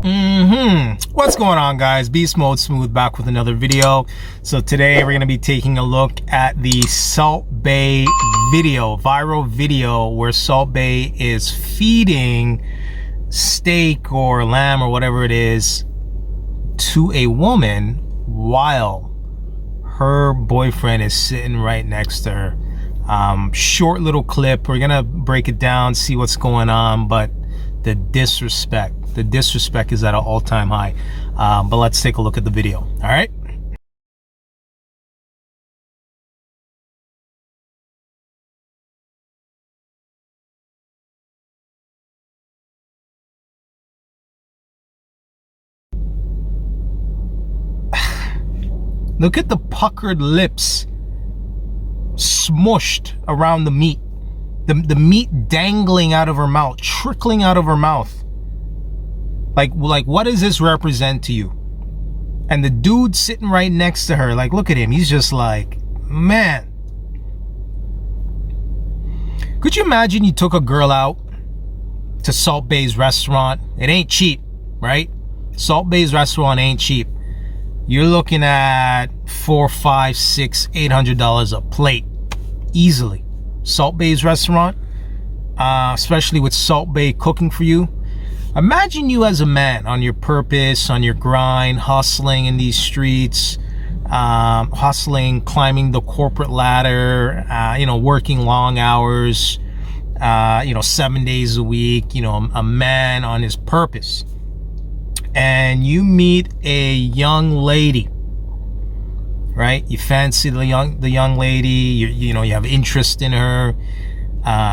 What's going on, guys? Beast Mode Smooth back with another video. So today we're going to be taking a look at the Salt Bae video, viral video where Salt Bae is feeding steak or lamb or whatever it is to a woman while her boyfriend is sitting right next to her. Short little clip. We're going to break it down, see what's going on, but the disrespect is at an all-time high. But let's take a look at the video. All right. Look at the puckered lips smushed around the meat. The meat dangling out of her mouth, trickling out of her mouth. Like what does this represent to you? And the dude sitting right next to her, like, look at him. He's just like, man. Could you imagine you took a girl out to Salt Bae's restaurant? It ain't cheap, right? Salt Bae's restaurant ain't cheap. You're looking at $400, $500, $600, $800 a plate, easily. Salt Bae's restaurant, especially with Salt Bae cooking for you. Imagine you as a man on your purpose, on your grind, hustling in these streets, hustling, climbing the corporate ladder, working long hours, 7 days a week, a man on his purpose. And you meet a young lady, right? You fancy the young lady, you have interest in her,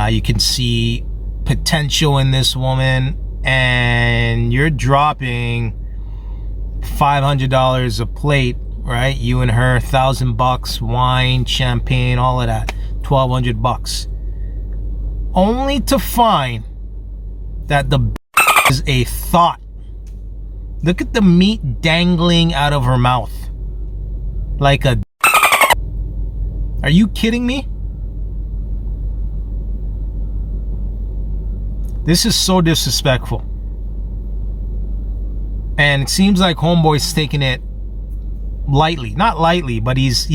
you can see potential in this woman, and you're dropping $500 a plate, right? You and her, $1,000, wine, champagne, all of that, $1,200, only to find that the is a thought. Look at the meat dangling out of her mouth like a. Are you kidding me? This is so disrespectful. And it seems like homeboy's taking it lightly. Not lightly, but he's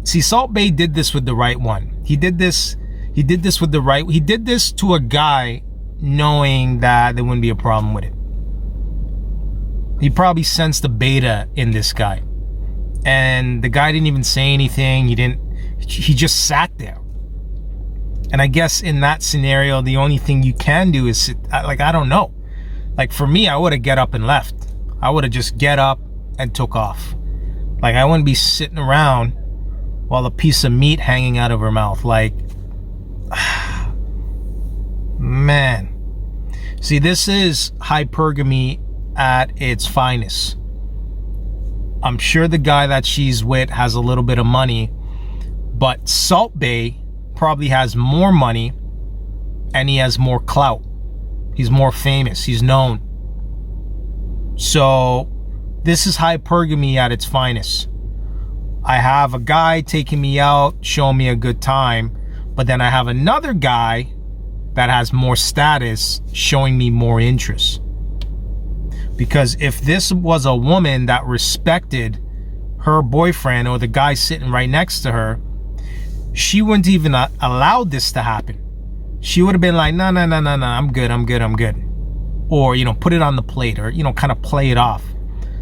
see, Salt Bae did this with the right one. He did this with the right. He did this to a guy knowing that there wouldn't be a problem with it. He probably sensed the beta in this guy. And the guy didn't even say anything. He just sat there. And I guess in that scenario, the only thing you can do is sit, I don't know. Like for me, I would have get up and left. I would have just get up and took off. Like I wouldn't be sitting around while a piece of meat hanging out of her mouth. Like, man. See, this is hypergamy at its finest. I'm sure the guy that she's with has a little bit of money, but Salt Bae probably has more money and he has more clout. He's more famous. He's known. So this is hypergamy at its finest. I have a guy taking me out, showing me a good time, but then I have another guy that has more status showing me more interest. Because if this was a woman that respected her boyfriend or the guy sitting right next to her, she wouldn't even allow this to happen. She would have been like, no, I'm good. Or, put it on the plate, or, kind of play it off.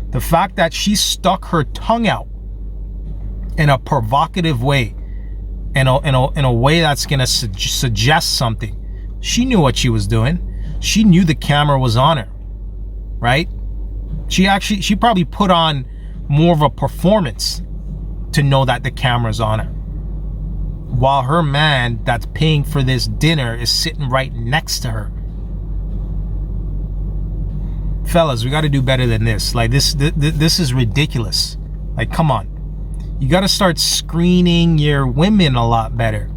The fact that she stuck her tongue out in a provocative way, in a way that's going to suggest something. She knew what she was doing. She knew the camera was on her, right? She probably put on more of a performance to know that the camera's on her, while her man that's paying for this dinner is sitting right next to her. Fellas, we got to do better than this. Like this is ridiculous. Like, come on. You got to start screening your women a lot better.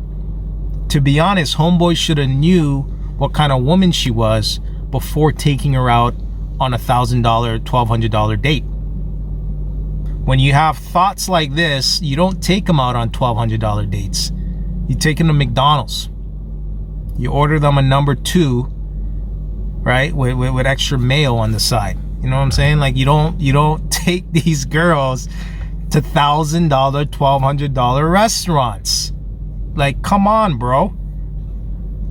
To be honest, homeboy should have knew what kind of woman she was before taking her out on $1,000, $1,200 date. When you have thoughts like this, you don't take them out on $1,200 dates. You take them to McDonald's. You order them a number 2 right? With extra mayo on the side. You know what I'm saying? Like, you don't take these girls to $1,000, $1,200 restaurants. Like, come on, bro.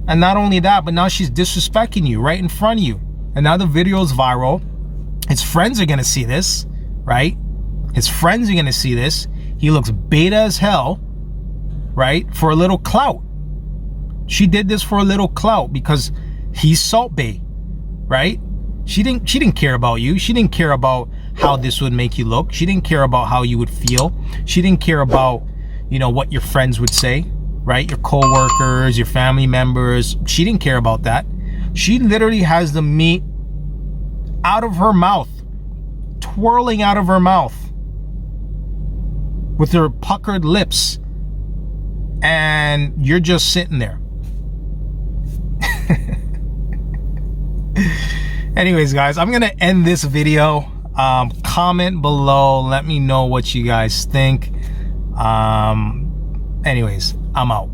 And not only that, but now she's disrespecting you right in front of you. And now the video is viral. His friends are gonna see this, right? His friends are gonna see this. He looks beta as hell, right? For a little clout. She did this for a little clout because he's Salt Bae, right? She didn't care about you. She didn't care about how this would make you look. She didn't care about how you would feel. She didn't care about, you know, what your friends would say, right? Your co-workers, your family members. She didn't care about that. She literally has the meat out of her mouth, twirling out of her mouth with her puckered lips, and you're just sitting there. Anyways, guys, I'm gonna end this video. Comment below, let me know what you guys think. Anyways, I'm out.